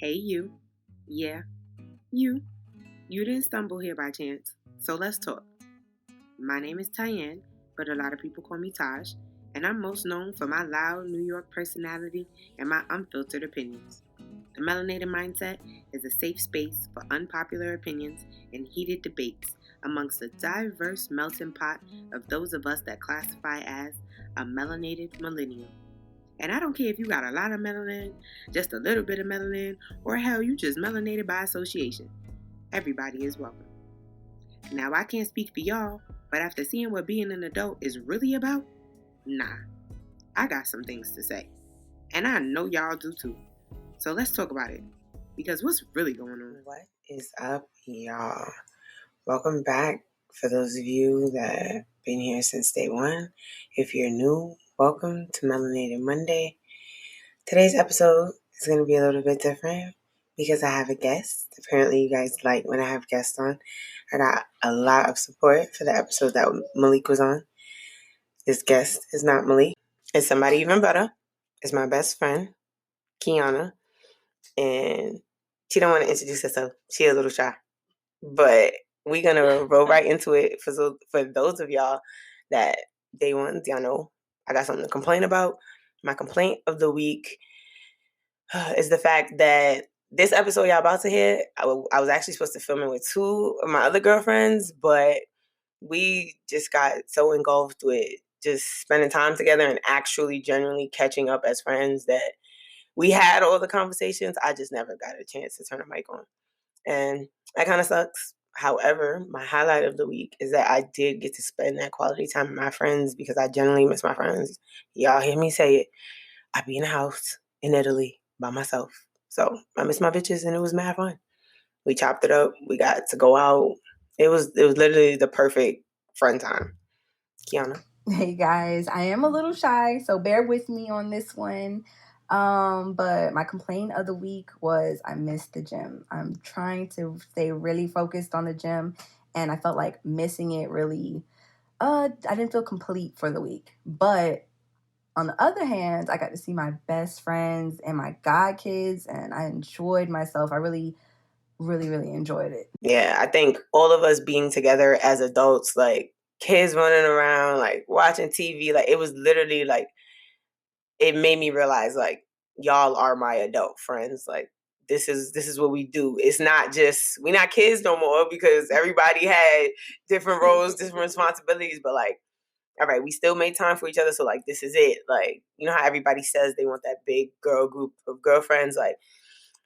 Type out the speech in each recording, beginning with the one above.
Hey, you. Yeah, you. You didn't stumble here by chance, so let's talk. My name is Tyanne, but a lot of people call me Taj, and I'm most known for my loud New York personality and my unfiltered opinions. The Melanated Mindset is a safe space for unpopular opinions and heated debates amongst a diverse melting pot of those of us that classify as a melanated millennial. And I don't care if you got a lot of melanin, just a little bit of melanin, or hell, you just melanated by association. Everybody is welcome. Now, I can't speak for y'all, but after seeing what being an adult is really about, nah, I got some things to say. And I know y'all do too. So let's talk about it. Because what's really going on? What is up, y'all? Welcome back for those of you that have been here since day one. If you're new, welcome to Melanated Monday. Today's episode is going to be a little bit different because I have a guest. Apparently, you guys like when I have guests on. I got a lot of support for the episode that Malik was on. This guest is not Malik. It's somebody even better. It's my best friend, Kiana. And she don't want to introduce herself. She a little shy. But we're going to roll right into it for those of y'all that day one, y'all know I got something to complain about. My complaint of the week is the fact that this episode y'all about to hear, I was actually supposed to film it with two of my other girlfriends, but we just got so engulfed with just spending time together and actually genuinely catching up as friends that we had all the conversations. I just never got a chance to turn the mic on. And that kind of sucks. However, my highlight of the week is that I did get to spend that quality time with my friends because I generally miss my friends. Y'all hear me say it. I be in a house in Italy by myself. So I miss my bitches and it was mad fun. We chopped it up. We got to go out. It was literally the perfect friend time. Kiana. Hey guys, I am a little shy, so bear with me on this one. But my complaint of the week was I missed the gym. I'm trying to stay really focused on the gym, and I felt like missing it really, I didn't feel complete for the week. But on the other hand, I got to see my best friends and my god kids, and I enjoyed myself. I really, really, really enjoyed it. Yeah, I think all of us being together as adults, like kids running around, like watching TV, like it was literally like, it made me realize like y'all are my adult friends. Like this is what we do. It's not just, we're not kids no more because everybody had different roles, different responsibilities, but like, all right, we still made time for each other. So like, this is it. Like, you know how everybody says they want that big girl group of girlfriends? Like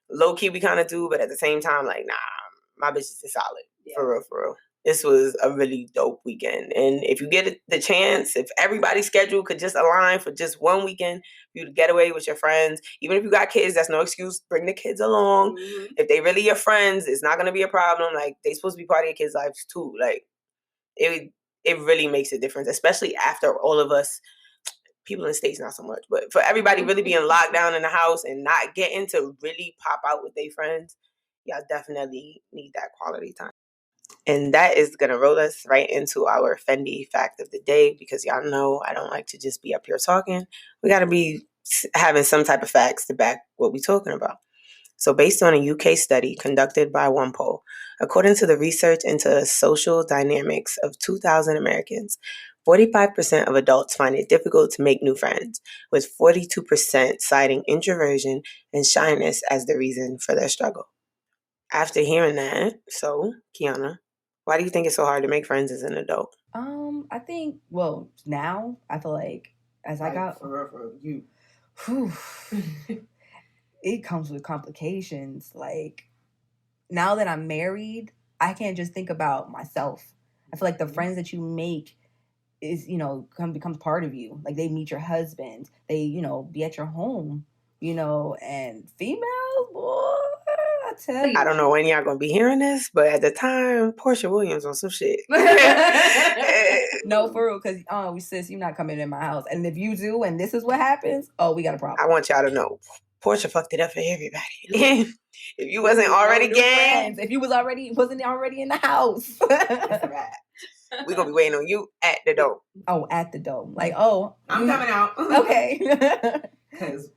low key we kind of do, but at the same time, like, nah, my bitches is solid. Yeah. For real, for real. This was a really dope weekend. And if you get the chance, if everybody's schedule could just align for just one weekend, you to get away with your friends. Even if you got kids, that's no excuse. Bring the kids along. Mm-hmm. If they really your friends, it's not going to be a problem. Like, they supposed to be part of your kids' lives too. Like, it really makes a difference, especially after all of us, people in the States not so much, but for everybody really being locked down in the house and not getting to really pop out with their friends, y'all definitely need that quality time. And that is going to roll us right into our Fendi fact of the day, because y'all know I don't like to just be up here talking. We got to be having some type of facts to back what we're talking about. So based on a UK study conducted by OnePoll, according to the research into social dynamics of 2,000 Americans, 45% of adults find it difficult to make new friends, with 42% citing introversion and shyness as the reason for their struggle. After hearing that, so, Kiana, why do you think it's so hard to make friends as an adult? I think, well, now I feel like as I got... For you. It comes with complications. Like, now that I'm married, I can't just think about myself. I feel like the friends that you make is, becomes part of you. Like, they meet your husband. They, be at your home, and females, boy, I tell you. I don't know when y'all gonna be hearing this, but at the time, Portia Williams on some shit. No, for real, because sis, you're not coming in my house. And if you do, and this is what happens, we got a problem. I want y'all to know, Portia fucked it up for everybody. If you wasn't already gang, if you wasn't already in the house, that's right. We're gonna be waiting on you at the door. Oh, at the door. Like, I'm coming out. Okay. Because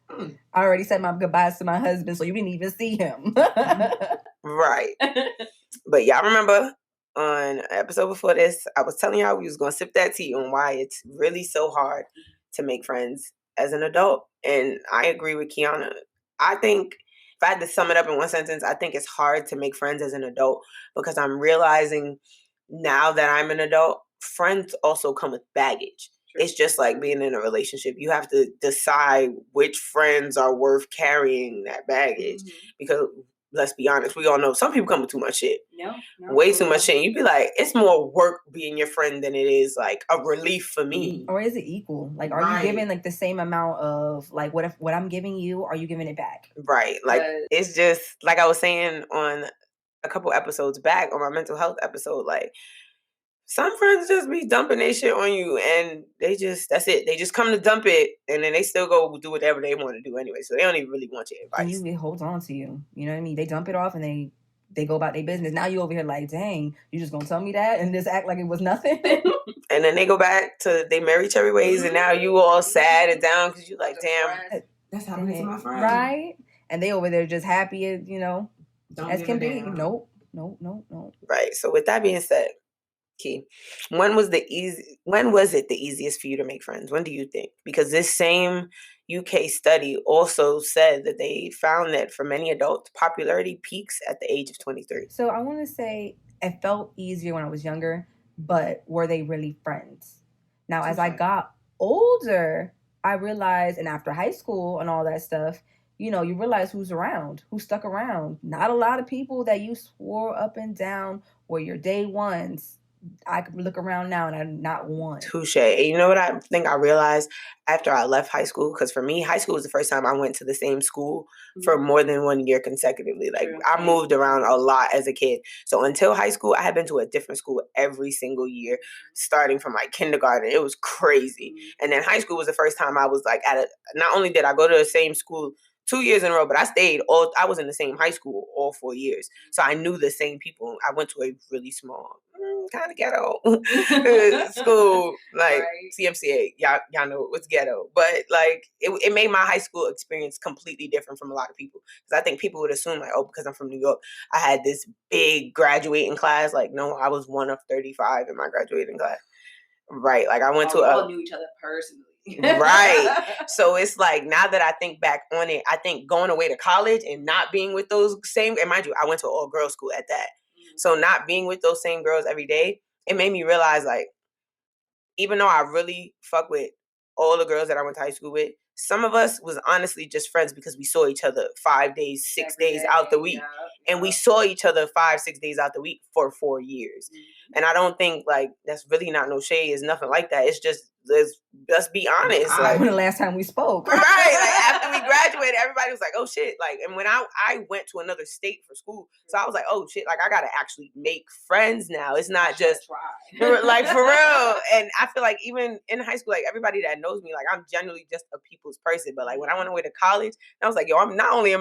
I already said my goodbyes to my husband, so you didn't even see him. Right. But y'all remember on an episode before this, I was telling y'all we was going to sip that tea on why it's really so hard to make friends as an adult. And I agree with Kiana. I think if I had to sum it up in one sentence, I think it's hard to make friends as an adult because I'm realizing now that I'm an adult, friends also come with baggage. It's just like being in a relationship. You have to decide which friends are worth carrying that baggage. Because let's be honest, we all know some people come with too much shit. Way too much shit. And you'd be like, it's more work being your friend than it is like a relief for me. Or is it equal? Like, are you giving like the same amount of like what I'm giving you? Are you giving it back? Right. Like it's just like I was saying on a couple episodes back on my mental health episode, like some friends just be dumping their shit on you and that's it. They just come to dump it and then they still go do whatever they want to do anyway. So they don't even really want your advice. And it holds on to you. You know what I mean? They dump it off and they go about their business. Now you over here like, dang, you just gonna tell me that and just act like it was nothing? And then they go back to they merry cherry ways and now you all sad and down because you like, damn. That's happening to my friend. Right? And they over there just happy as, as can be. Nope. Right. So with that being said, Key, when was it the easiest for you to make friends? When do you think? Because this same UK study also said that they found that for many adults, popularity peaks at the age of 23. So I want to say it felt easier when I was younger, but were they really friends? Now, as I got older, I realized, and after high school and all that stuff, you realize who's around, who stuck around. Not a lot of people that you swore up and down were your day ones. I could look around now and I'm not one. Touche. And you know what I think I realized after I left high school? Because for me, high school was the first time I went to the same school for more than 1 year consecutively. Like I moved around a lot as a kid. So until high school, I had been to a different school every single year, starting from like kindergarten. It was crazy. And then high school was the first time I was like not only did I go to the same school 2 years in a row, but I was in the same high school all 4 years. So I knew the same people. I went to a really small, kind of ghetto school, like CMCA. Y'all know it was ghetto. But like, it made my high school experience completely different from a lot of people. Because I think people would assume like, oh, because I'm from New York, I had this big graduating class. Like, no, I was one of 35 in my graduating class. Right. Like I went to all knew each other personally. Right. So it's like now that I think back on it, I think going away to college and not being with those same, and mind you, I went to an all-girls school at that. So not being with those same girls every day, it made me realize like, even though I really fuck with all the girls that I went to high school with, some of us was honestly just friends because we saw each other 5 days, 6 days out the week. And we saw each other 5, 6 days out the week for 4 years. And I don't think like that's really not no shade. It's nothing like that. It's just let's be honest. Like when the last time we spoke. Right. Like after we graduated, everybody was like, oh shit. Like, and when I went to another state for school, so I was like, oh shit, like I gotta actually make friends now. It's not just like for real. And I feel like even in high school, like everybody that knows me, like I'm generally just a people's person. But like when I went away to college, I was like, yo, I'm not only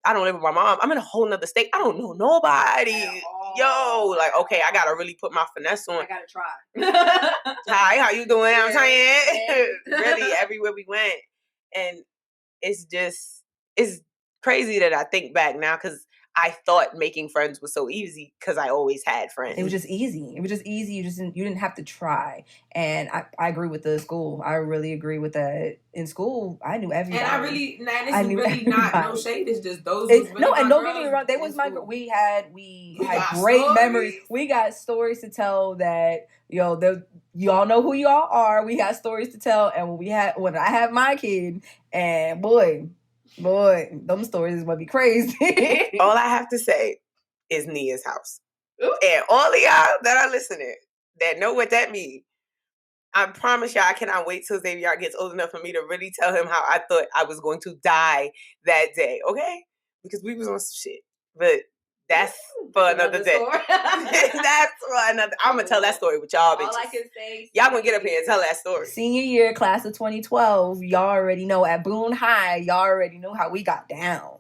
I don't live with my mom. I'm in a whole nother state. I don't know nobody. Yo, like, okay, I gotta really put my finesse on. I gotta try. Hi, how you doing? I'm Tyanne. Really, everywhere we went. And it's crazy that I think back now because I thought making friends was so easy because I always had friends. It was just easy. You didn't have to try. And I agree with the school. I really agree with that. In school, I knew everybody. And this is really not no shade. It's just those. No, and don't get me wrong. They was my. We had great memories. We got stories to tell that y'all know who y'all are. We got stories to tell, and when I have my kid, and boy, them stories is gonna be crazy. All I have to say is Nia's house. Ooh. And all of y'all that are listening that know what that means, I promise y'all I cannot wait till Xavier gets old enough for me to really tell him how I thought I was going to die that day, okay? Because we was on some shit. But that's for another day. That's for another. I'm gonna tell that story with y'all bitches. All I can say, y'all gonna get up here and tell that story. Senior year, class of 2012. Y'all already know at Boone High. Y'all already know how we got down.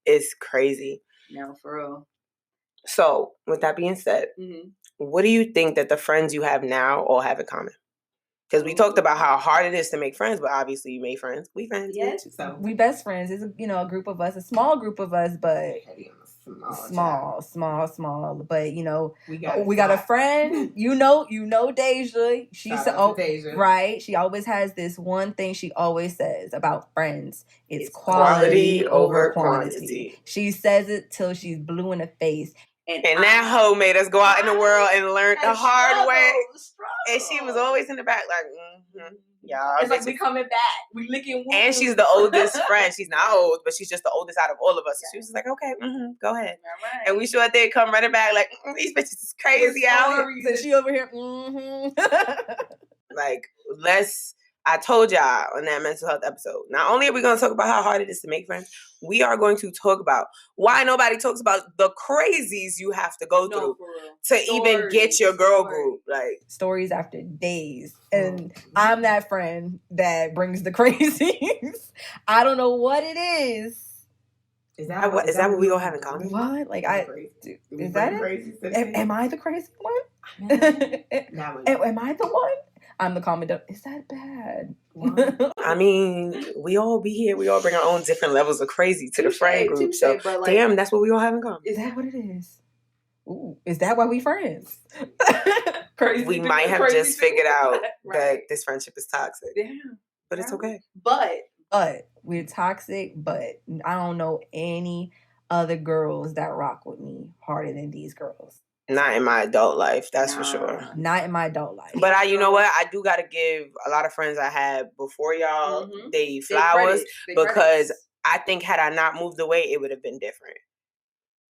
It's crazy. No, for real. So, with that being said, what do you think that the friends you have now all have in common? Because we talked about how hard it is to make friends, but obviously you made friends. We friends. Yes, so. We best friends. It's a group of us, a small group of us, but small. But we got a friend. you know Deja. She said, Deja. Right. She always has this one thing she always says about friends. It's quality over quantity. She says it till she's blue in the face. And that hoe made us go out in the world and learn the hard way. And she was always in the back, like, y'all. It's like we coming back. We licking wood. And she's the oldest friend. She's not old, but she's just the oldest out of all of us. So she was just like, okay, go ahead. Right. And we sure did come running back like, these bitches is crazy out here. And she over here, Like, I told y'all on that mental health episode, not only are we going to talk about how hard it is to make friends, we are going to talk about why nobody talks about the crazies you have to go through to even get your girl group. Like stories after days. And I'm that friend that brings the crazies. I don't know what it is. Is that what we all have in common? What? Like is that it? Am I the crazy one? Am I the one? I'm the commandant. Is that bad? I mean, we all be here. We all bring our own different levels of crazy to the friend group. So, damn, that's what we all have in common. Is that what it is? Ooh, is that why we friends? Crazy. We might have just figured out that this friendship is toxic. Yeah. But it's okay. But we're toxic, but I don't know any other girls that rock with me harder than these girls. Not in my adult life, that's for sure. Not in my adult life. But you know what? I do got to give a lot of friends I had before y'all they flowers because I think had I not moved away, it would have been different.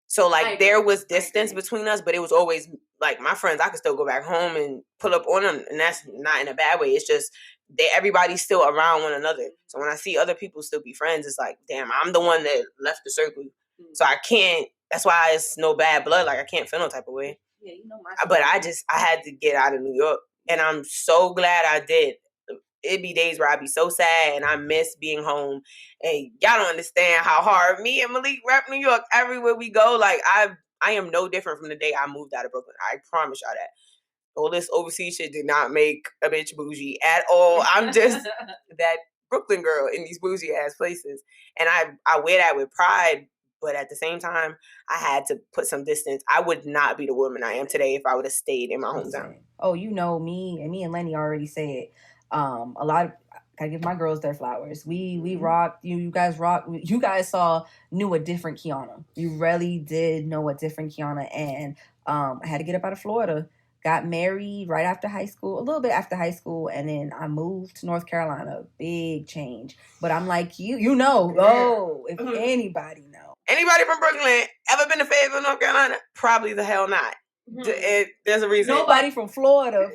So like there was distance between us, but it was always like my friends. I could still go back home and pull up on them, and that's not in a bad way. It's just everybody's still around one another. So when I see other people still be friends, it's like, damn, I'm the one that left the circle, so I can't. That's why it's no bad blood. Like I can't feel no type of way. Yeah, you know my. But I had to get out of New York, and I'm so glad I did. It'd be days where I'd be so sad, and I miss being home. And y'all don't understand how hard me and Malik rep New York everywhere we go. Like I am no different from the day I moved out of Brooklyn. I promise y'all that. All this overseas shit did not make a bitch bougie at all. I'm just that Brooklyn girl in these bougie ass places, and I wear that with pride. But at the same time, I had to put some distance. I would not be the woman I am today if I would have stayed in my hometown. Oh, you know me and Lenny already said. A lot of I give my girls their flowers. We rock. You guys rock. You guys knew a different Kiana. You really did know a different Kiana. And I had to get up out of Florida. Got married right after high school, a little bit after high school, and then I moved to North Carolina. Big change. But I'm like you know. Oh, if anybody knows. Anybody from Brooklyn ever been to Fayetteville, North Carolina? Probably the hell not. There's a reason. Nobody from Florida.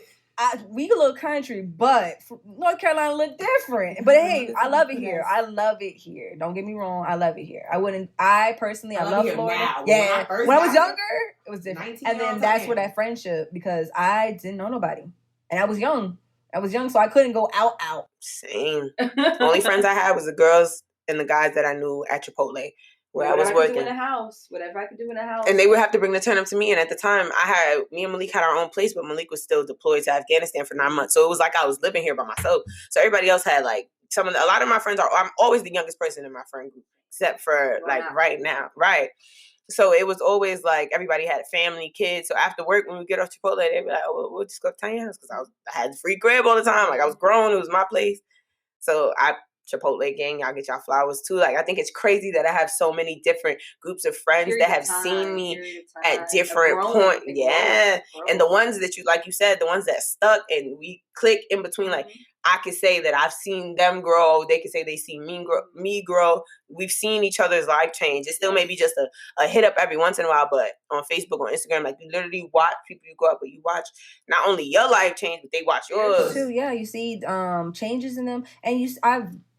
We a little country, but North Carolina look different. But hey, I love it here. I love it here. Don't get me wrong. I love it here. I love Florida. Now. Yeah. When I was younger, it was different. And then that's where that friendship, because I didn't know nobody. And I was young. So I couldn't go out. Same. Only friends I had was the girls and the guys that I knew at Chipotle. Where I was working. Whatever I could do in the house. And they would have to bring the turn up to me. And at the time, me and Malik had our own place, but Malik was still deployed to Afghanistan for 9 months. So it was like I was living here by myself. So everybody else had like a lot of my friends I'm always the youngest person in my friend group, except for right now. Right. So it was always like everybody had family, kids. So after work, when we get off Chipotle, they'd be like, oh, we'll just go to Tyanne's because I had the free crib all the time. Like I was grown. It was my place. So Chipotle gang, y'all get y'all flowers too. Like I think it's crazy that I have so many different groups of friends that have seen me at different points. Yeah. And the ones that you said, the ones that stuck and we click in between, like I could say that I've seen them grow. They could say they see me grow. We've seen each other's life change. It still may be just a hit up every once in a while, but on Facebook, on Instagram, like you literally watch people you grow up, but you watch not only your life change, but they watch yours too. Yeah, you see changes in them, and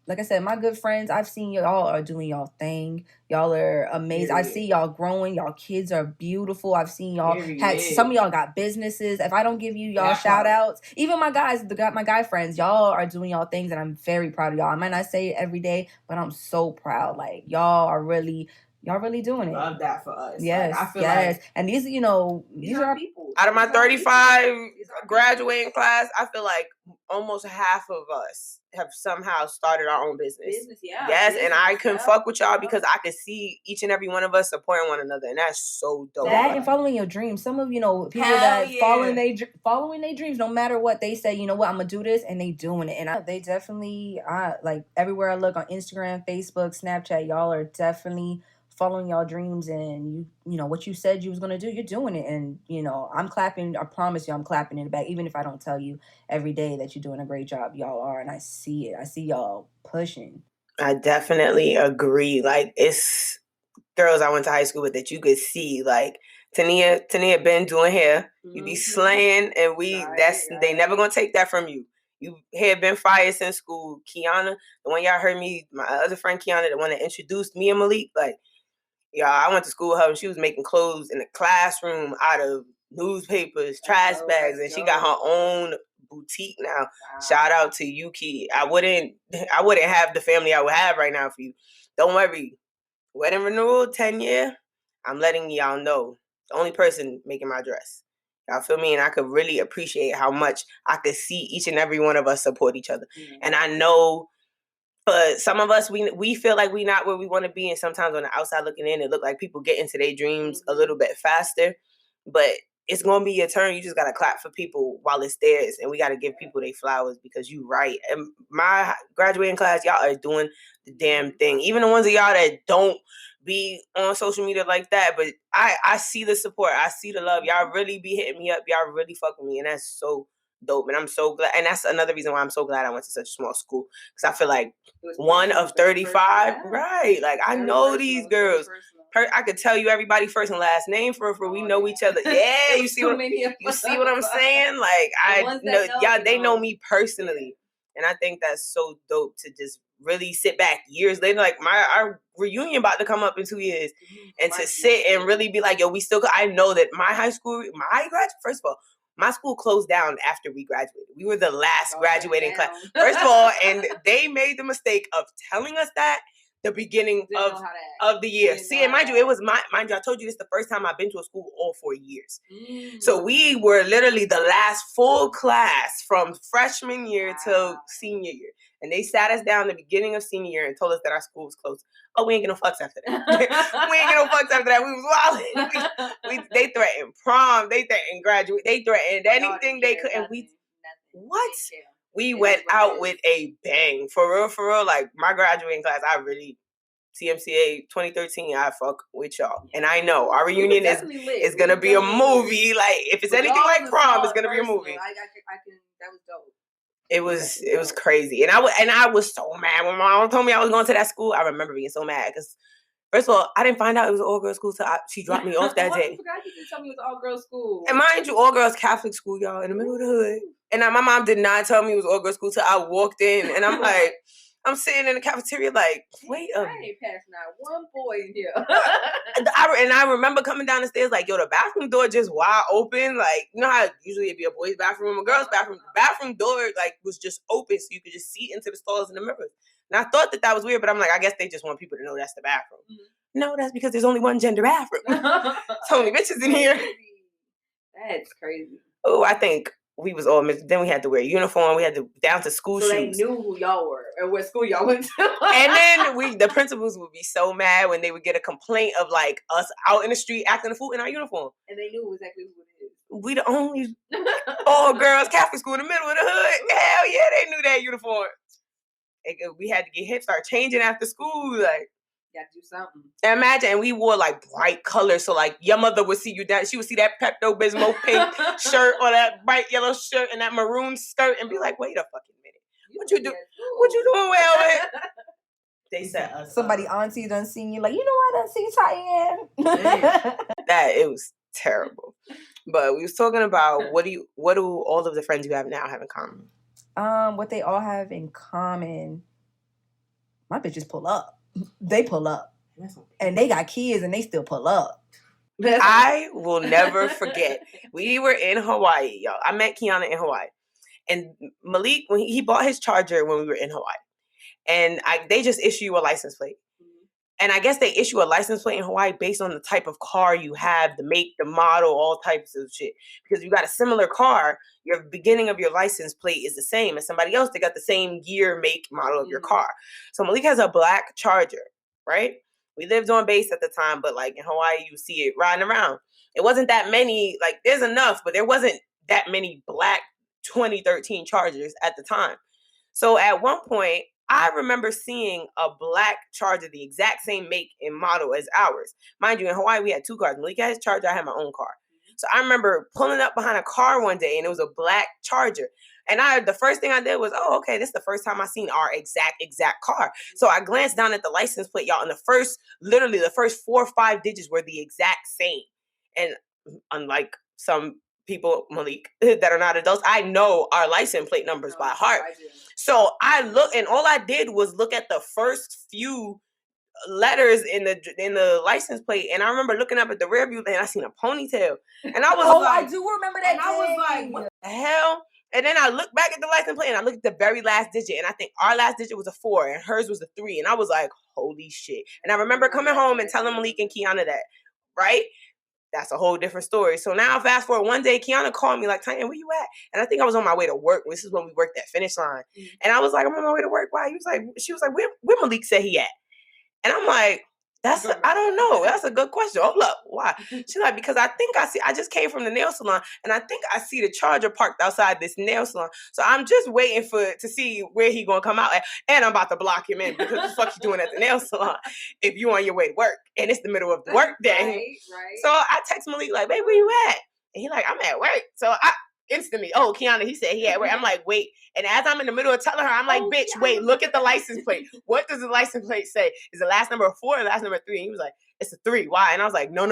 like I said, my good friends, I've seen y'all are doing y'all thing. Y'all are amazing. I see y'all growing. Y'all kids are beautiful. I've seen y'all some of y'all got businesses. If I don't give you y'all shout outs, even my guys, my guy friends, y'all are doing y'all things, and I'm very proud of y'all. I might not say it every day, but I'm so proud. Like y'all really doing it. Love that for us. Yes, like, I feel like and these are people. Out of my 35 graduating class, I feel like almost half of us have somehow started our own business. Yes, and I can fuck with y'all because I can see each and every one of us supporting one another, and that's so dope. That and following your dreams. Some of people that following their dreams, no matter what they say. You know what? I'm gonna do this, and they doing it. And they definitely, like everywhere I look on Instagram, Facebook, Snapchat, y'all are definitely following y'all dreams, and you know what you said you was gonna do, you're doing it. And I'm clapping. I promise you, I'm clapping in the back, even if I don't tell you every day that you're doing a great job. Y'all are, and I see it. I see y'all pushing. I definitely agree. Like, it's girls I went to high school with that you could see, like Tania been doing hair. You be slaying, and they never gonna take that from you. You hair been fire since school. Kiana, the one y'all heard me, my other friend Kiana, the one that introduced me and Malik, like, y'all, I went to school with her and she was making clothes in the classroom out of newspapers, trash bags, and she got her own boutique now. Wow. Shout out to Yuki. I wouldn't have the family I would have right now for you. Don't worry. Wedding renewal, 10 year. I'm letting y'all know. The only person making my dress. Y'all feel me? And I could really appreciate how much I could see each and every one of us support each other. Mm-hmm. And I know for some of us, we feel like we not where we want to be. And sometimes on the outside looking in, it look like people get into their dreams a little bit faster. But it's going to be your turn. You just got to clap for people while it's theirs. And we got to give people their flowers because you right. And my graduating class, y'all are doing the damn thing. Even the ones of y'all that don't be on social media like that. But I see the support. I see the love. Y'all really be hitting me up. Y'all really fuck with me. And that's so dope. And I'm so glad. And that's another reason why I'm so glad I went to such a small school. Because I feel like one of 35. Right. Like, I know these girls. I could tell you everybody first and last name for we know each other. Yeah, you see what I'm saying? Like, I know y'all, they know me personally. And I think that's so dope to just really sit back years later. Like, our reunion about to come up in 2 years. And to sit and really be like, yo, we still, I know that my high school, first of all, my school closed down after we graduated. We were the last graduating class. First of all, and they made the mistake of telling us that the beginning of the year. See, and mind you, it was mind you, I told you this the first time I've been to a school all 4 years. So we were literally the last full class from freshman year till senior year. And they sat us down the beginning of senior year and told us that our school was closed. Oh, we ain't get no fucks after that. We ain't get no fucks after that. We was wilding. They threatened prom. They threatened graduate. They threatened anything they could. And we went out with a bang. For real. Like, my graduating class, I really, CMCA 2013, I fuck with y'all. And I know our reunion is going to be a movie. Like, if it's anything like prom, it's going to be a movie. That was dope. It was crazy. And I was so mad when my mom told me I was going to that school. I remember being so mad because, first of all, I didn't find out it was an all-girls school till she dropped me off that day. I forgot you didn't tell me it was an all-girls school. And mind you, all-girls Catholic school, y'all, in the middle of the hood. And my mom did not tell me it was all-girls school till I walked in. And I'm like, I'm sitting in the cafeteria like, wait a minute. I ain't passing out one boy in here. And I remember coming down the stairs like, yo, the bathroom door just wide open. Like, you know how usually it'd be a boy's bathroom, a girl's bathroom. The bathroom door, like, was just open so you could just see into the stalls and the mirrors. And I thought that was weird, but I'm like, I guess they just want people to know that's the bathroom. Mm-hmm. No, that's because there's only one gender bathroom. It's only bitches in here. That's crazy. Oh, I think we was all mixed. Then we had to wear a uniform. We had to down to school shoes. So they knew who y'all were and what school y'all went to. And then the principals would be so mad when they would get a complaint of like us out in the street acting a fool in our uniform. And they knew exactly who it is. We the only all girls Catholic school in the middle of the hood. Hell yeah, they knew that uniform. We had to get hip, start changing after school. Like, gotta do something. And imagine, and we wore like bright colors, so like your mother would see you down. She would see that Pepto-Bismol pink shirt or that bright yellow shirt and that maroon skirt, and be like, "Wait a fucking minute, what you do? What you doing well with?" They said somebody auntie done seen you, like, you know, I done see Tyanne. That it was terrible. But we was talking about what do all of the friends you have now have in common? What they all have in common, my bitches pull up. They pull up. And they got kids and they still pull up. I will never forget. We were in Hawaii, y'all. I met Kiana in Hawaii. And Malik, when he bought his Charger when we were in Hawaii. And they just issue you a license plate. And I guess they issue a license plate in Hawaii based on the type of car you have, the make, the model, all types of shit. Because you got a similar car, your beginning of your license plate is the same as somebody else. They got the same year, make, model of your car. So Malik has a black Charger, right? We lived on base at the time, but like in Hawaii, you see it riding around. It wasn't that many, like there's enough, but there wasn't that many black 2013 Chargers at the time. So at one point, I remember seeing a black Charger, the exact same make and model as ours. Mind you, in Hawaii, we had two cars. Malik had his Charger, I had my own car. So I remember pulling up behind a car one day, and it was a black Charger. And the first thing I did was, oh, okay, this is the first time I seen our exact car. So I glanced down at the license plate, y'all, and literally the first 4 or 5 digits were the exact same. And unlike some people, Malik, that are not adults, I know our license plate numbers by heart. So I looked, and all I did was look at the first few letters in the license plate, and I remember looking up at the rear view, and I seen a ponytail, and I was I do remember that. And I was like, what the hell? And then I looked back at the license plate, and I looked at the very last digit, and I think our last digit was a 4, and hers was a 3, and I was like, holy shit. And I remember coming home and telling Malik and Kiana that, right? That's a whole different story. So now fast forward, one day Kiana called me like, Tyanne, where you at? And I think I was on my way to work. This is when we worked at Finish Line. And I was like, I'm on my way to work. Why? She was like, where Malik said he at? And I'm like, I don't know. That's a good question. Hold up. Why? She's like, because I just came from the nail salon, and I think I see the Charger parked outside this nail salon. So I'm just waiting to see where he gonna come out at. And I'm about to block him in, because what the fuck you doing at the nail salon if you on your way to work? And it's the middle of the work day. Right. So I text Malik like, babe, where you at? And he like, I'm at work. So I instantly, Kiana, he said he at work. I'm like, wait. And as I'm in the middle of telling her, I'm like, bitch, wait, look at the license plate. What does the license plate say? Is the last number 4 or the last number 3? And he was like, it's a 3. Why? And I was like, no.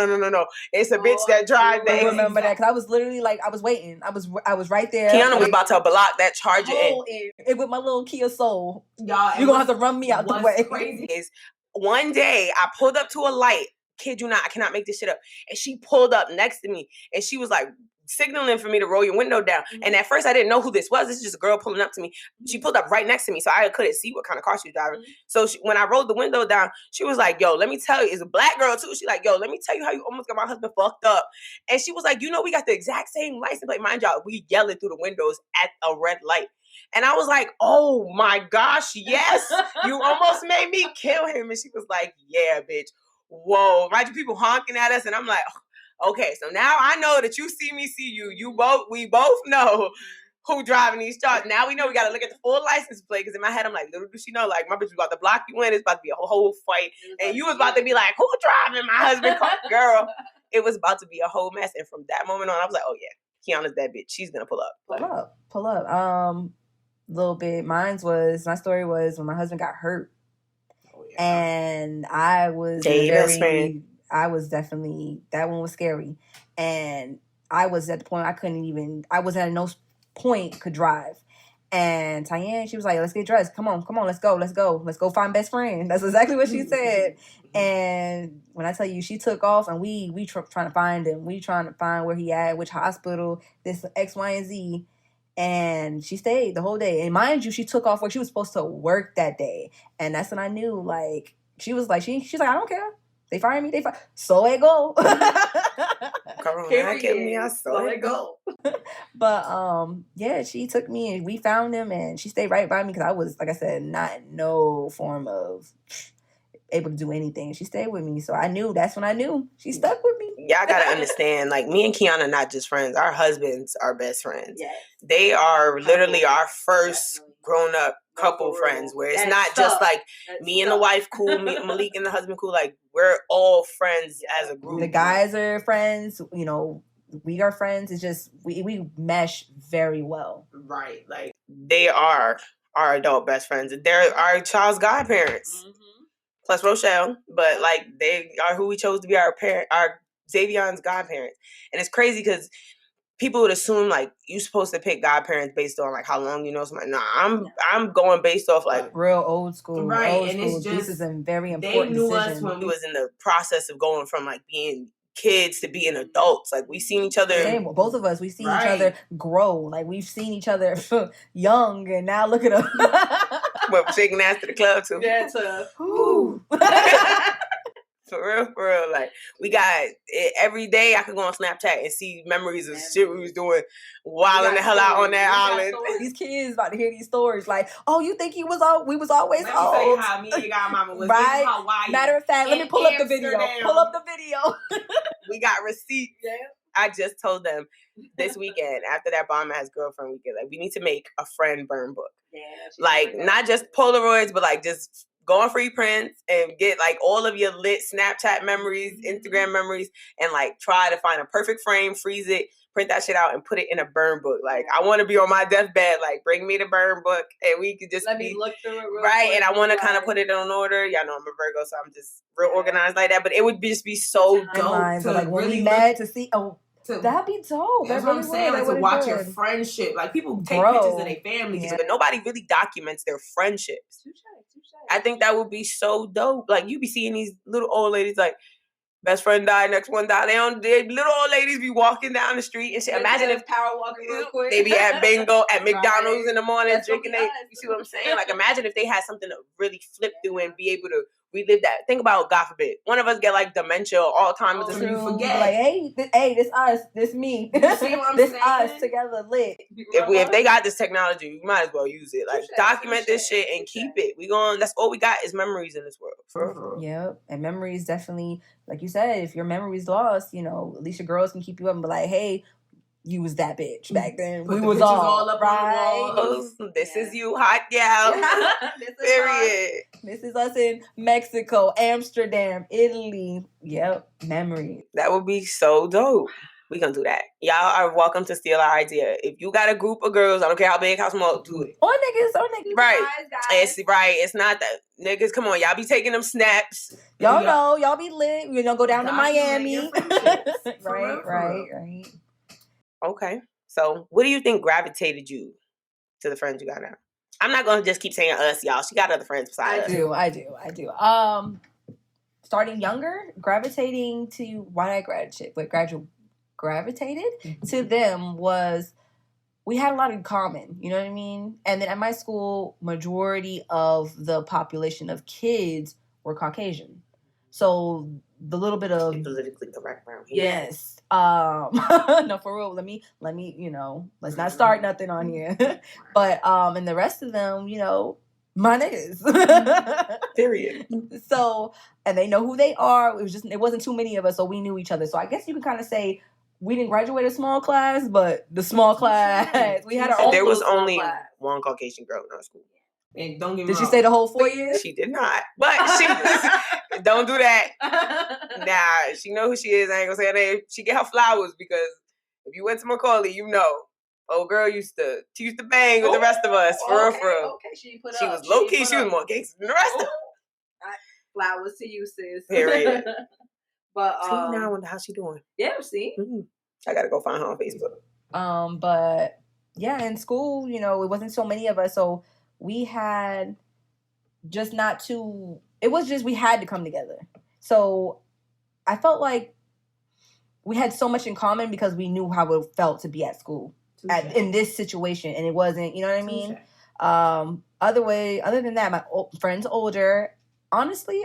It's a bitch that drives that. I remember that, because I was literally like, I was waiting. I was right there. Kiana was about to block that Charger in with my little Kia Soul. Y'all, you're going to have to run me out the way. Crazy is one day I pulled up to a light. Kid you not, I cannot make this shit up. And she pulled up next to me, and she was like, signaling for me to roll your window down. And at first I didn't know who this was. This is just a girl pulling up to me. She pulled up right next to me, so I couldn't see what kind of car she was driving. So when I rolled the window down, she was like, yo, let me tell you, it's a black girl too. She's like, yo, let me tell you how you almost got my husband fucked up. And she was like, we got the exact same license plate. Mind y'all, we yelling through the windows at a red light. And I was like, oh my gosh, yes, you almost made me kill him. And she was like, yeah, bitch. Whoa, right? People honking at us, and I'm like, okay, so now I know that you see me, see you. We both know who driving these Chargers. Now we know we got to look at the full license plate, because in my head I'm like, little do she know, like, my bitch was about to block you in. It's about to be a whole fight, and you was about to be like, who driving my husband car? Girl, it was about to be a whole mess. And from that moment on, I was like, oh yeah, Kiana's that bitch. She's gonna pull up. Pull up. Little bit. My story was when my husband got hurt. And I was definitely, that one was scary. And I was at the point I was at no point could drive. And Tyanne, she was like, let's get dressed. Come on, let's go. Let's go find best friend. That's exactly what she said. And when I tell you, she took off, and we trying to find him. We trying to find where he at, which hospital, this X, Y, and Z. And she stayed the whole day. And mind you, she took off where she was supposed to work that day. And that's when I knew, like, she was like, she's like, I don't care. They fire me. So it go. So it go. But, yeah, she took me, and we found him, and she stayed right by me, because I was, like I said, not in no form of able to do anything. She stayed with me. So that's when I knew she stuck with me. Y'all gotta understand, like, me and Kiana not just friends. Our husbands are best friends. Yes. They are literally our first grown-up couple friends, where it's not just like me and the wife cool, me and Malik and the husband cool. Like, we're all friends as a group. The guys are friends, we are friends. It's just we mesh very well. Right. Like, they are our adult best friends. They're our child's godparents. Plus Rochelle, but like, they are who we chose to be our Xavion's godparents. And it's crazy, because people would assume like you're supposed to pick godparents based on like how long you know somebody. Nah, I'm going based off like real old school. Right. Old and school. It's just, this is a very important they knew decision. us when we was in the process of going from like being kids to being adults. Like, we seen each other. Same, both of us, we seen each other grow. Like, we've seen each other young, and now look at us. but shaking ass to the club too. Yeah, to whoo. For real. Like, we got it, every day I could go on Snapchat and see memories of shit we was doing, wilding the hell out on that island. These kids about to hear these stories like, oh, you think we was always Let me old? tell you how me and your godmama was right? in Hawaii. Matter of fact, let me pull up the video. We got receipts. Yeah. I just told them this weekend after that bomb ass girlfriend weekend, like, we need to make a friend burn book. Yeah, like, not just Polaroids, but like just go on free prints and get like all of your lit Snapchat memories, Instagram memories, and like try to find a perfect frame, freeze it, print that shit out, and put it in a burn book. Like, I want to be on my deathbed. Like, bring me the burn book, and we could just let me look through it. Right, and I want to kind of put it in order. Y'all know I'm a Virgo, so I'm just real organized like that. But it would just be so dope to like when we met to see. Oh, that'd be dope. That's what I'm saying. Like, to watch your friendship. Like, people take pictures of their families, but nobody really documents their friendships. I think that would be so dope. Like, you be seeing these little old ladies like, best friend died, next one died. They little old ladies be walking down the street and shit. Imagine if power walking real quick. They be at bingo at McDonald's in the morning drinking. You see what I'm saying? Like, imagine if they had something to really flip through and be able to relive that. Think about, God forbid, one of us get like dementia or Alzheimer's, and you forget. Like, hey, this us, this me. You see what I'm this saying? Us together lit. If they got this technology, we might as well use it. Like, document this shit and keep it. That's all we got is memories in this world. Yep, and memories definitely, like you said, if your memory's lost, at least your girls can keep you up and be like, hey, you was that bitch back then. Put we the was all up right. on the walls. This is you, hot gal. Period. This is us in Mexico, Amsterdam, Italy. Yep, memories. That would be so dope. We gonna do that. Y'all are welcome to steal our idea. If you got a group of girls, I don't care how big, how small, do it. Or niggas. Right. Guys. It's not that. Niggas, come on. Y'all be taking them snaps. Y'all know. Y'all be lit. Go down to Miami. Right. Okay. So, what do you think gravitated you to the friends you got now? I'm not gonna just keep saying us, y'all. She got other friends besides us. I do. Starting younger, gravitating to why did I gravitated to them was we had a lot in common. You know what I mean? And then at my school, majority of the population of kids were Caucasian. So the little bit of politically correct around here. Yes. No, for real. Let me, let's not start nothing on here. But and the rest of them, my niggas. Period. So, and they know who they are. It wasn't too many of us, so we knew each other. So I guess you can kind of say we didn't graduate a small class, but the small class, we had our own. There was only one Caucasian girl in our school. And don't get me wrong. Did she she stay the whole 4 years? She did not. But she don't do that. Nah, she know who she is. I ain't gonna say her name. She get her flowers because if you went to Macaulay, old girl used to bang with the rest of us. For real. Okay, she was low key. She was more gangster than the rest of us. Flowers to you, sis. Period. But now I wonder how she doing. Yeah, see. Mm-hmm. I gotta go find her on Facebook. But yeah, in school, it wasn't so many of us, so we had just not too. It was just we had to come together. So I felt like we had so much in common because we knew how it felt to be at school in this situation, and it wasn't. You know what I mean? Other than that, my friends older. Honestly,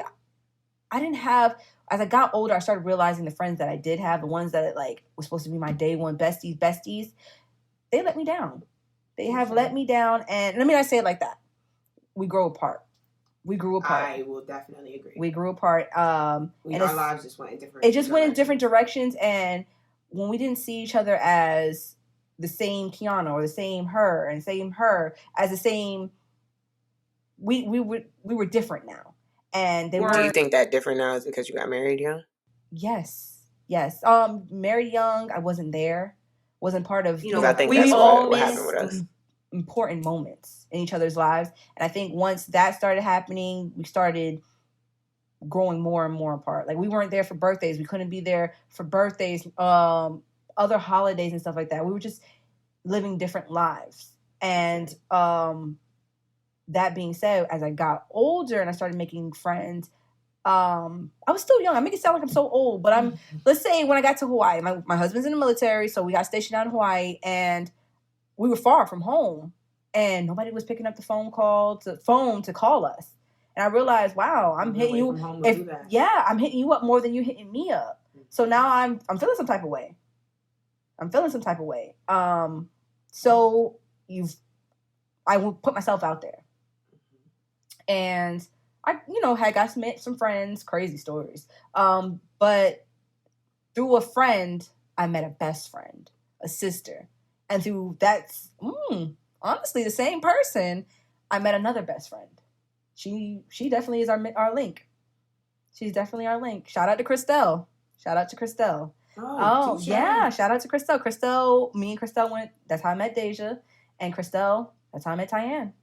I didn't have. As I got older, I started realizing the friends that I did have, the ones that were supposed to be my day one besties, they let me down. They have let me down, and let me not say it like that. We grew apart. I will definitely agree. We grew apart. And our lives just went in different. It just went in different directions, and when we didn't see each other as the same Kiana or the same her and same her as the same, we were different now. And they were. Do you think that different now is because you got married young? Yes. Married young. I wasn't there. Wasn't part of. I think that's what happened with us. Important moments in each other's lives, and I think once that started happening, we started growing more and more apart. Like, we weren't there for birthdays. We couldn't be there for birthdays, other holidays and stuff like that. We were just living different lives. And that being said, as I got older and I started making friends, I was still young. I make it sound like I'm so old, but let's say when I got to Hawaii, my husband's in the military, so we got stationed out in Hawaii, and we were far from home. and nobody was picking up the phone to call us. And I realized, wow, I'm hitting you. I'm hitting you up more than you hitting me up. So now I'm feeling some type of way. So I will put myself out there, and I, had got met some friends, crazy stories. But through a friend, I met a best friend, a sister, and through that's honestly the same person, I met another best friend. She definitely is our link. She's definitely our link. Shout out to Christelle. Oh yeah, shout out to Christelle. Me and Christelle went. That's how I met Deja, and Christelle. That's how I met Tyanne.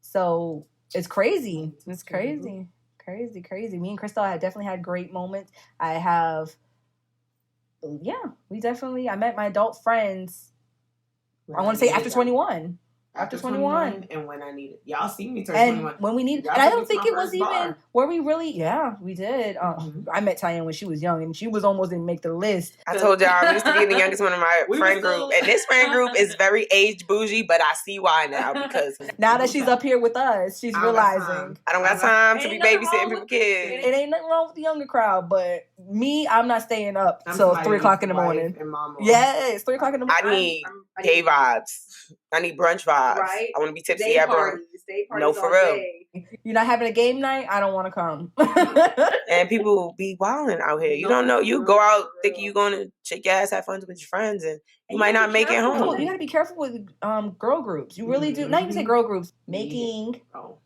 So it's crazy. It's crazy. Me and Christelle had definitely had great moments. I met my adult friends. I want to say after 21. After 21. And when I needed, y'all see me turn and 21. When we needed, and I don't think it was even where we really, we did. I met Tyanne when she was young, and she was almost didn't make the list. I told y'all I used to be the youngest one in my friend group, and this friend group is very age bougie, but I see why now, because now that she's up here with us, she's realizing I don't got time to be babysitting people's kids. It ain't nothing wrong with the younger crowd, but me, I'm not staying up till 3 o'clock in the morning. Yes, 3 o'clock in the morning. I need day vibes. I need brunch vibes. Right? I want to be tipsy at brunch. No, for real. Day. You're not having a game night? I don't want to come. And people be wilding out here. You don't know. You go out thinking you're going to shake your ass, have fun with your friends, and you might not make it home. You got to be careful with girl groups. You really do. Not even say girl groups. Making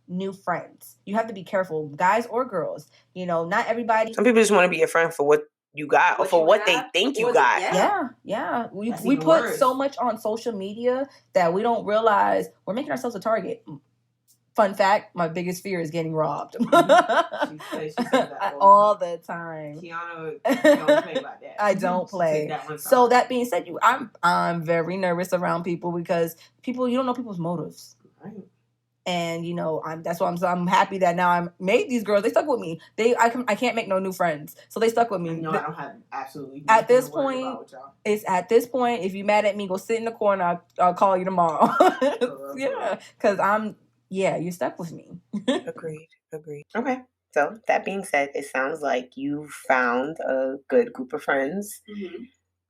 new friends. You have to be careful, guys or girls. Not everybody. Some people just want to be your friend for what you got or for what they think you got. Yeah. We put so much on social media that we don't realize we're making ourselves a target. Fun fact, my biggest fear is getting robbed. She says that all the time. Tyanne don't play about that. I don't play. So that being said, I'm very nervous around people because you don't know people's motives. Right. And that's why I'm happy that now I made these girls. They stuck with me. I can't make no new friends, so they stuck with me. No, I don't have absolutely. At this point, if you mad at me, go sit in the corner. I'll call you tomorrow. Yeah, because you're stuck with me. Agreed. Okay. So that being said, it sounds like you found a good group of friends. Mm-hmm.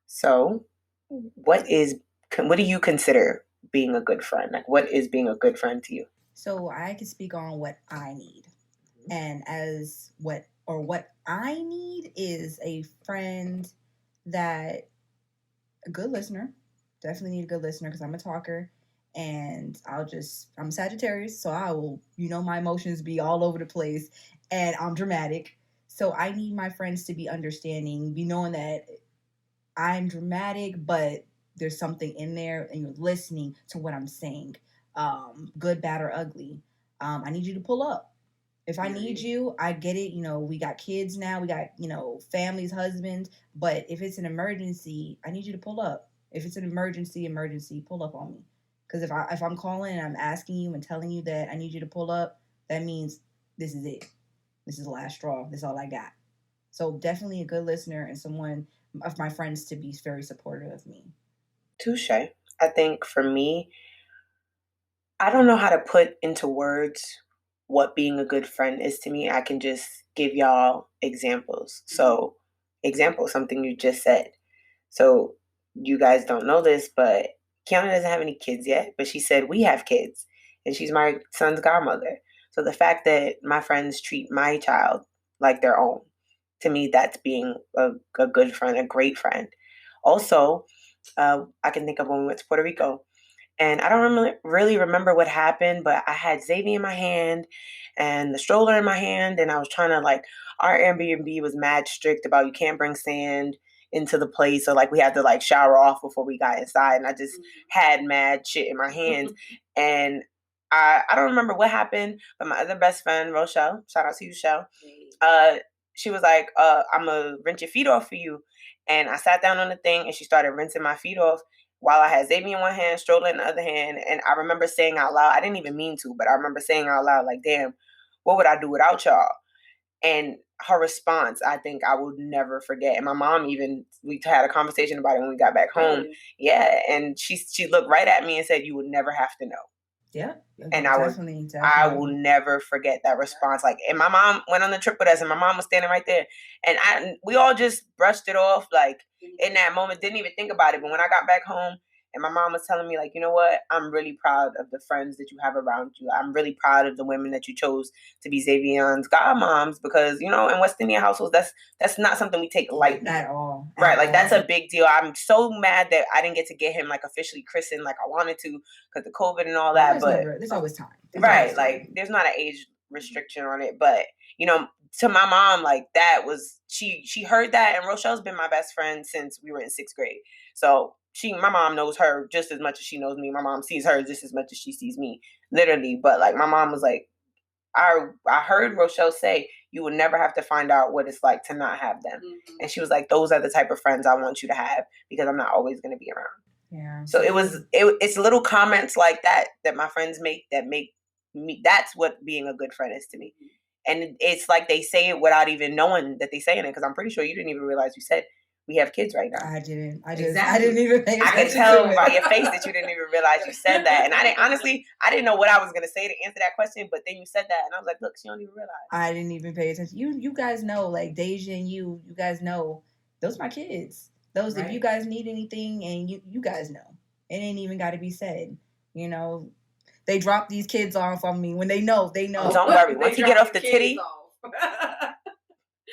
So, what do you consider being a good friend? Like, what is being a good friend to you? So I can speak on what I need. And what I need is a friend a good listener. Definitely need a good listener because I'm a talker. And I'm Sagittarius, so I will, my emotions be all over the place. And I'm dramatic. So I need my friends to be understanding, be knowing that I'm dramatic, but there's something in there and you're listening to what I'm saying. Good, bad, or ugly. I need you to pull up. If I need you, I get it. We got kids now. We got, families, husbands. But if it's an emergency, I need you to pull up. If it's an emergency, pull up on me. Because if I'm calling and I'm asking you and telling you that I need you to pull up, that means this is it. This is the last straw. This is all I got. So definitely a good listener and someone of my friends to be very supportive of me. Touche. I think for me, I don't know how to put into words what being a good friend is to me. I can just give y'all examples. So, something you just said. So, you guys don't know this, but Kiana doesn't have any kids yet, but she said we have kids, and she's my son's godmother. So, the fact that my friends treat my child like their own, to me, that's being a good friend, a great friend. Also, I can think of when we went to Puerto Rico. And I don't really remember what happened, but I had Xavier in my hand and the stroller in my hand. And I was trying to our Airbnb was mad strict about you can't bring sand into the place. So we had to shower off before we got inside. And I just had mad shit in my hands. And I don't remember what happened, but my other best friend, Rochelle, shout out to you, Rochelle. She was like, I'm going to rinse your feet off for you. And I sat down on the thing and she started rinsing my feet off while I had Xavier in one hand, stroller in the other hand. And I remember saying out loud, I didn't even mean to, but I remember saying out loud, damn, what would I do without y'all? And her response, I think I will never forget. And my mom we had a conversation about it when we got back home. Yeah. And she looked right at me and said, you would never have to know. Yeah. And I will never forget that response. Like, and my mom went on the trip with us, and my mom was standing right there, and we all just brushed it off. Like, in that moment, didn't even think about it. But when I got back home, and my mom was telling me, like, you know what? I'm really proud of the friends that you have around you. I'm really proud of the women that you chose to be Xavion's godmoms, because, you know, in West Indian households, that's not something we take lightly. At all. Right, like, that's a big deal. I'm so mad that I didn't get to get him, like, officially christened like I wanted to because of COVID and all that. There's always time. There's not an age restriction on it. But, you know, to my mom, like, that was, she heard that, and Rochelle's been my best friend since we were in 6th grade. So my mom knows her just as much as she knows me. My mom sees her just as much as she sees me, literally. But, like, my mom was like, I heard Rochelle say, you will never have to find out what it's like to not have them. Mm-hmm. And she was like, those are the type of friends I want you to have, because I'm not always going to be around. Yeah. So it's little comments like that my friends make that make me, that's what being a good friend is to me. And it's like they say it without even knowing that they're saying it, because I'm pretty sure you didn't even realize you said we have kids right now. I didn't even pay attention. I can tell by your face that you didn't even realize you said that. And I didn't know what I was going to say to answer that question, but then you said that, and I was like, look, she don't even realize. I didn't even pay attention. You guys know, like, Deja and you guys know, those are my kids. Those, right. If you guys need anything, and you guys know. It ain't even got to be said. You know, they drop these kids off on me when they know. Oh, don't worry. Once you get off the titty,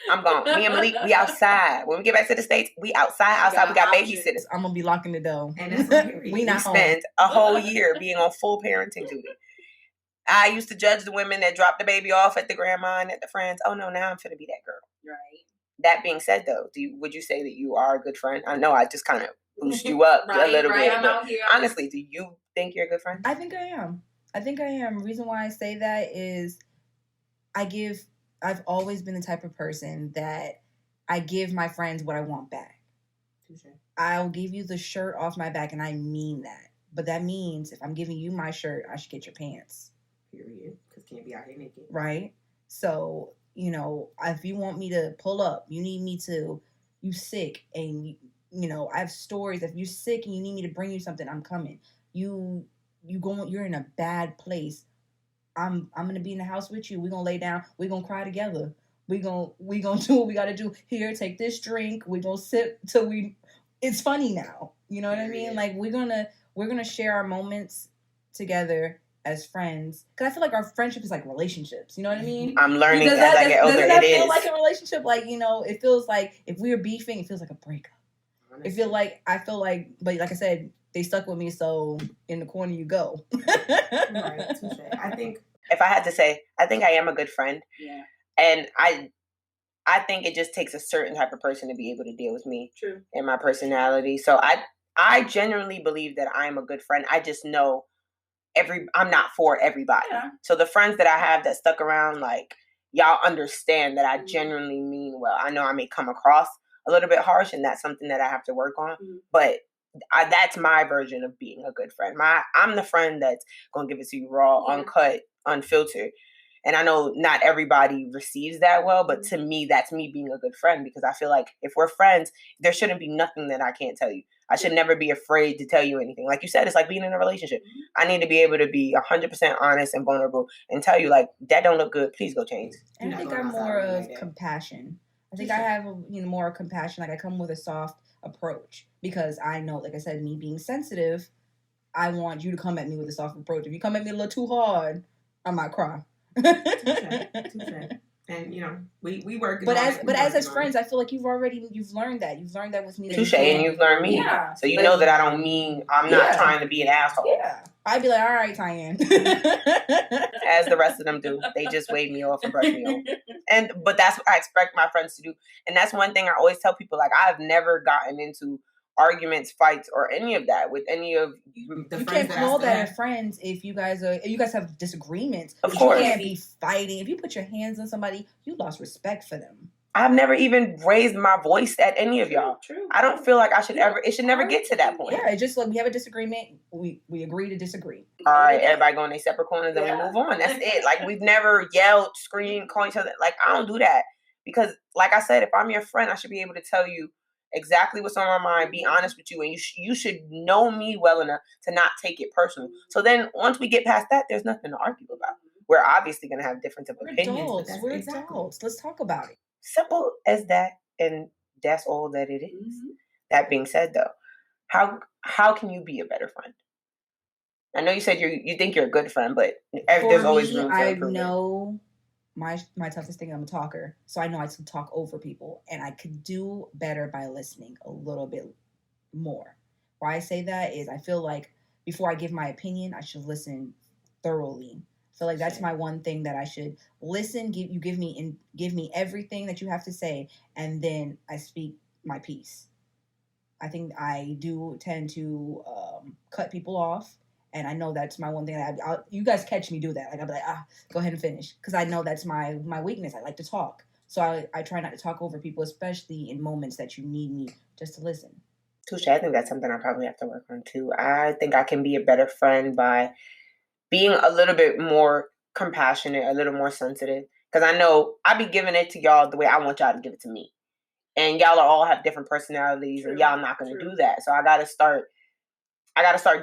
I'm gone. Me and Malik, we outside. When we get back to the States, we outside. We got babysitters. I'm going to be locking the door. And that's we spend a whole year being on full parenting duty. I used to judge the women that dropped the baby off at the grandma and at the friends. Oh, no, now I'm finna be that girl. Right. That being said, though, would you say that you are a good friend? I know I just kind of boost you up a little bit. But honestly, do you think you're a good friend? I think I am. The reason why I say that is I've always been the type of person that I give my friends what I want back. Touché. I'll give you the shirt off my back, and I mean that. But that means if I'm giving you my shirt, I should get your pants. Period. Because can't be out here naked. Right? So, you know, if you want me to pull up, you sick, and you know, I have stories. If you're sick and you need me to bring you something, I'm coming. You're in a bad place. I'm gonna be in the house with you. We're gonna lay down. We're gonna cry together. We're gonna do what we gotta do. Here, take this drink. We're gonna sip till it's funny now. You know what I mean? Like, we're gonna share our moments together as friends, because I feel like our friendship is like relationships. You know what I mean? I'm learning as I get older. Doesn't that feel like a relationship? Like, you know, it feels like if we were beefing, it feels like a breakup. I feel like, but like I said, they stuck with me, so in the corner you go. Right, touché. I think, if I had to say, I think I am a good friend. Yeah. And I think it just takes a certain type of person to be able to deal with me. True. And my personality. So I genuinely believe that I'm a good friend. I just know I'm not for everybody. Yeah. So the friends that I have that stuck around, like, y'all understand that I genuinely mean well. I know I may come across a little bit harsh, and that's something that I have to work on. Mm-hmm. But that's my version of being a good friend. I'm the friend that's going to give it to you raw, uncut, unfiltered. And I know not everybody receives that well, but to me, that's me being a good friend, because I feel like if we're friends, there shouldn't be nothing that I can't tell you. I should never be afraid to tell you anything. Like you said, it's like being in a relationship. I need to be able to be 100% honest and vulnerable and tell you, like, that don't look good. Please go change. And I think I'm more of compassion. I think I have more compassion. Like, I come with a soft approach, because I know, like I said, me being sensitive, I want you to come at me with a soft approach. If you come at me a little too hard, I might cry. Touché. And, you know, we work. But as friends, I feel like you've learned that. You've learned that with me. Touché, and you've learned me. Yeah. So you know that I'm not trying to be an asshole. Yeah. I'd be like, all right, Tyanne. As the rest of them do. They just wave me off and brush me off. But that's what I expect my friends to do. And that's one thing I always tell people. Like, I've never gotten into arguments, fights, or any of that with any of the friends. You can't call that friends if you guys have disagreements. Of course. You can't be fighting. If you put your hands on somebody, you lost respect for them. I've never even raised my voice at any of y'all. True. I don't feel like it should never get to that point. Yeah, it's just like we have a disagreement, we agree to disagree. All right, everybody go in their separate corners and we move on. That's it. Like, we've never yelled, screamed, called each other. Like, I don't do that. Because, like I said, if I'm your friend, I should be able to tell you exactly what's on my mind, be honest with you, and you should know me well enough to not take it personal. So then once we get past that, there's nothing to argue about. We're obviously going to have different opinions. We're adults. Let's talk about it. Simple as that, and that's all that it is. Mm-hmm. That being said, though, how can you be a better friend? I know you said you think you're a good friend, but there's always room for improvement. I know my toughest thing, I'm a talker, so I know I can talk over people, and I could do better by listening a little bit more. Why I say that is I feel like before I give my opinion, I should listen thoroughly. I feel like that's my one thing, that I should listen. Give me everything that you have to say, and then I speak my piece. I think I do tend to cut people off. And I know that's my one thing. You guys catch me do that. Like, I'll be like, go ahead and finish. Because I know that's my weakness. I like to talk. So I try not to talk over people, especially in moments that you need me just to listen. Touche. I think that's something I probably have to work on too. I think I can be a better friend by being a little bit more compassionate, a little more sensitive. Because I know I be giving it to y'all the way I want y'all to give it to me. And y'all all have different personalities, and y'all not going to do that. So I got to start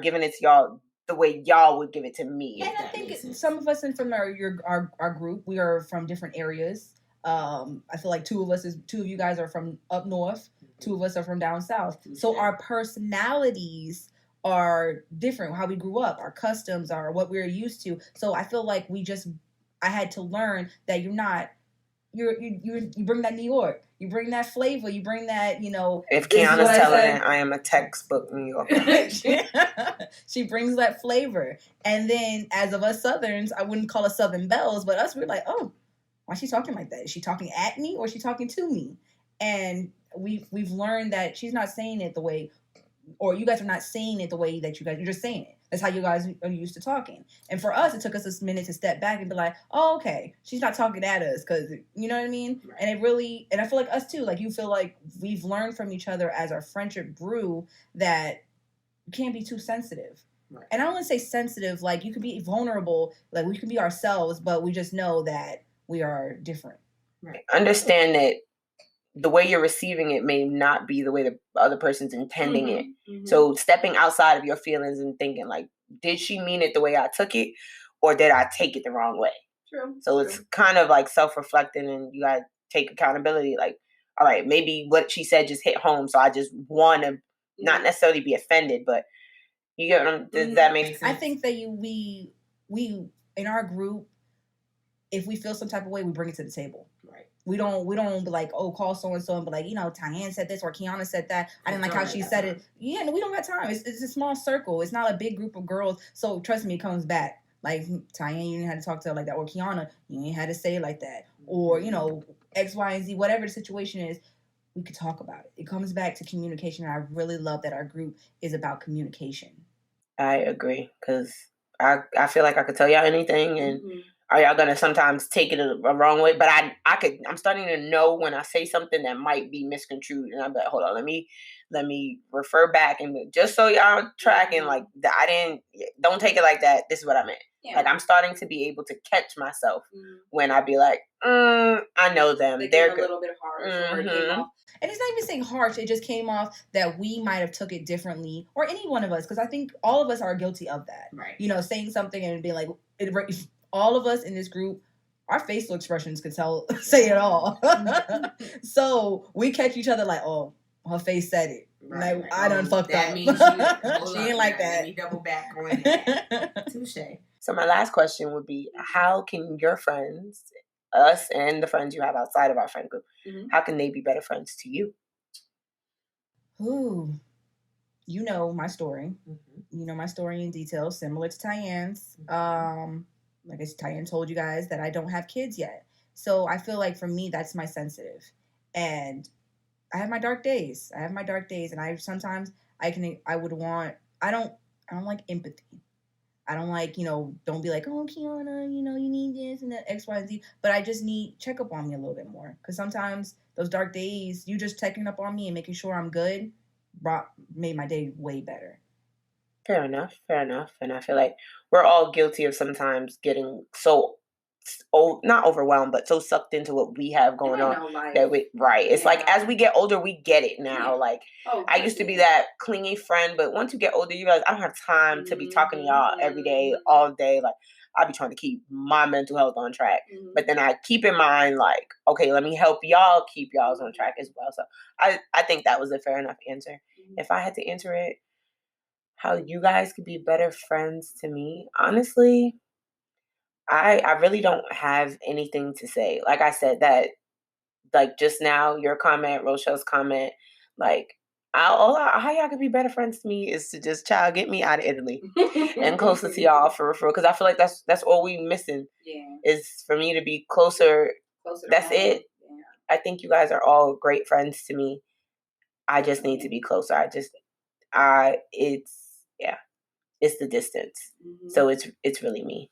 giving it to y'all the way y'all would give it to me. And I think some of us from our group, we are from different areas. I feel like two of you guys are from up north, two of us are from down south. So our personalities are different, how we grew up, our customs are what we're used to. So I feel like I had to learn that you bring that New York. You bring that flavor. You bring that, If Kiana's telling it, I am a textbook New Yorker. She brings that flavor. And then, as of us Southerns, I wouldn't call us Southern Belles, but us, we're like, oh, why is she talking like that? Is she talking at me or is she talking to me? And we've learned that she's not saying it the way, or you guys are not saying it the way that you're just saying it. That's how you guys are used to talking. And for us, it took us a minute to step back and be like, oh, okay, she's not talking at us, because, you know what I mean? Right. And I feel like us too, like you feel like we've learned from each other as our friendship grew that you can't be too sensitive. Right. And I don't want to say sensitive, like you can be vulnerable, like we can be ourselves, but we just know that we are different. Right. Understand that the way you're receiving it may not be the way the other person's intending it. Mm-hmm. So stepping outside of your feelings and thinking like, did she mean it the way I took it, or did I take it the wrong way? True. So it's kind of like self-reflecting, and you got to take accountability. Like, all right, maybe what she said just hit home, so I just want to not necessarily be offended, but you get what I'm, does that make sense? I think that we in our group, if we feel some type of way, we bring it to the table. Right. We don't be like, oh, call so and so and be like, Tyanne said this or Kiana said that. I didn't like how she said it. Yeah, no, we don't got time. It's a small circle. It's not a big group of girls. So trust me, it comes back. Like, Tyanne, you didn't have to talk to her like that. Or Kiana, you ain't had to say it like that. Or, X, Y, and Z, whatever the situation is, we could talk about it. It comes back to communication. And I really love that our group is about communication. I agree, because I feel like I could tell y'all anything, and are y'all gonna sometimes take it a wrong way? But I'm starting to know when I say something that might be misconstrued, and I'm like, hold on, let me refer back, and just so y'all tracking, like don't take it like that. This is what I meant. Yeah. Like I'm starting to be able to catch myself when I be like, I know them. They're a little bit harsh, or it came off. And it's not even saying harsh. It just came off that we might have took it differently, or any one of us, because I think all of us are guilty of that. Right. Saying something and being like, all of us in this group, our facial expressions could say it all. So we catch each other like, oh, her face said it. Right, like, I done fucked that up. Means she ain't like that. Let me double back on that. Touche. So my last question would be, how can your friends, us and the friends you have outside of our friend group, how can they be better friends to you? Ooh, you know my story. You know my story in detail, similar to Tyanne's. Like Tyanne told you guys that I don't have kids yet. So I feel like for me, that's my sensitive. And I have my dark days. And I sometimes I don't like empathy. I don't like, don't be like, oh, Kiana, you need this and that, X, Y, and Z. But I just need check up on me a little bit more. Because sometimes those dark days, you just checking up on me and making sure I'm good made my day way better. Fair enough. And I feel like we're all guilty of sometimes getting so not overwhelmed, but so sucked into what we have going on that it's like as we get older, we get it now. Like I used to be that clingy friend, but once you get older, you realize I don't have time to be talking to y'all every day, all day. Like I be trying to keep my mental health on track, but then I keep in mind like, okay, let me help y'all keep y'all's on track as well. So I think that was a fair enough answer. If I had to answer it, how you guys could be better friends to me, honestly, I really don't have anything to say. Like I said, that like just now, your comment, Rochelle's comment, like how y'all could be better friends to me is to just get me out of Italy and closer to y'all for real. Because I feel like that's all we missing is for me to be closer. That's it. Yeah. I think you guys are all great friends to me. I just need to be closer. It's the distance. So it's really me.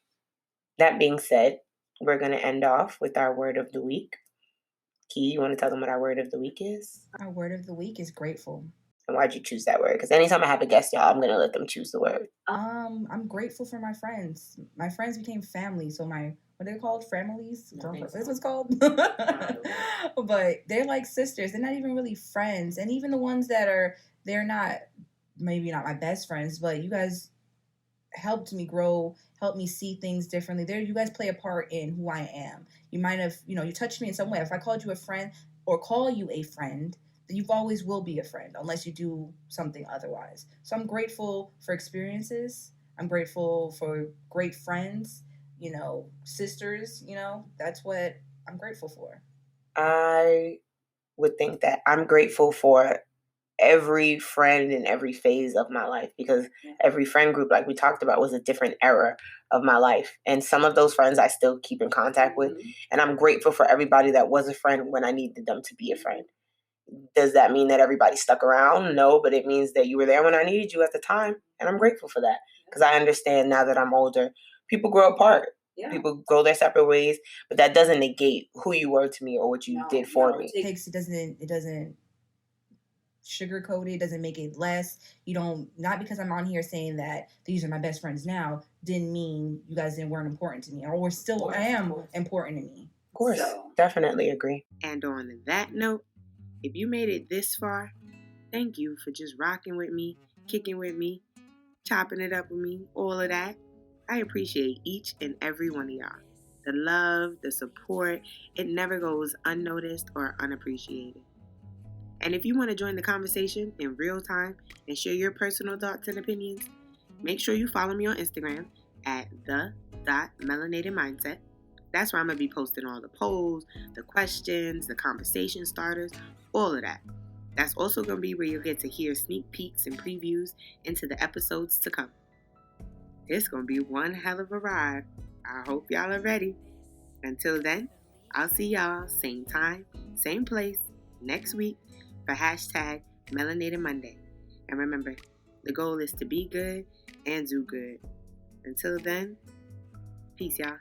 That being said, we're going to end off with our word of the week. Key, you want to tell them what our word of the week is? Our word of the week is grateful. And why'd you choose that word? Because anytime I have a guest, y'all, I'm going to let them choose the word. I'm grateful for my friends. My friends became family. So what are they called? Families? That's what it's called? But they're like sisters. They're not even really friends. And even the ones they're not, maybe not my best friends, but you guys helped me grow, helped me see things differently. You guys play a part in who I am. You might have, you touched me in some way. If I called you a friend or call you a friend, then you always will be a friend unless you do something otherwise. So I'm grateful for experiences. I'm grateful for great friends, sisters, that's what I'm grateful for. I would think that I'm grateful for every friend in every phase of my life, because every friend group, like we talked about, was a different era of my life. And some of those friends I still keep in contact with. And I'm grateful for everybody that was a friend when I needed them to be a friend. Does that mean that everybody stuck around? No, but it means that you were there when I needed you at the time. And I'm grateful for that, because I understand now that I'm older, people grow apart. Yeah. People go their separate ways, but that doesn't negate who you were to me or what you did for me. It doesn't sugarcoat it, doesn't make it less. Not because I'm on here saying that these are my best friends now, didn't mean you guys weren't important to me, or still I am important to me. Of course, definitely agree. And on that note, if you made it this far, thank you for just rocking with me, kicking with me, chopping it up with me, all of that. I appreciate each and every one of y'all. The love, the support, it never goes unnoticed or unappreciated. And if you want to join the conversation in real time and share your personal thoughts and opinions, make sure you follow me on Instagram at the.melanatedmindset. That's where I'm going to be posting all the polls, the questions, the conversation starters, all of that. That's also going to be where you'll get to hear sneak peeks and previews into the episodes to come. It's going to be one hell of a ride. I hope y'all are ready. Until then, I'll see y'all same time, same place, next week for #Melanated Monday. And remember, the goal is to be good and do good. Until then, peace, y'all.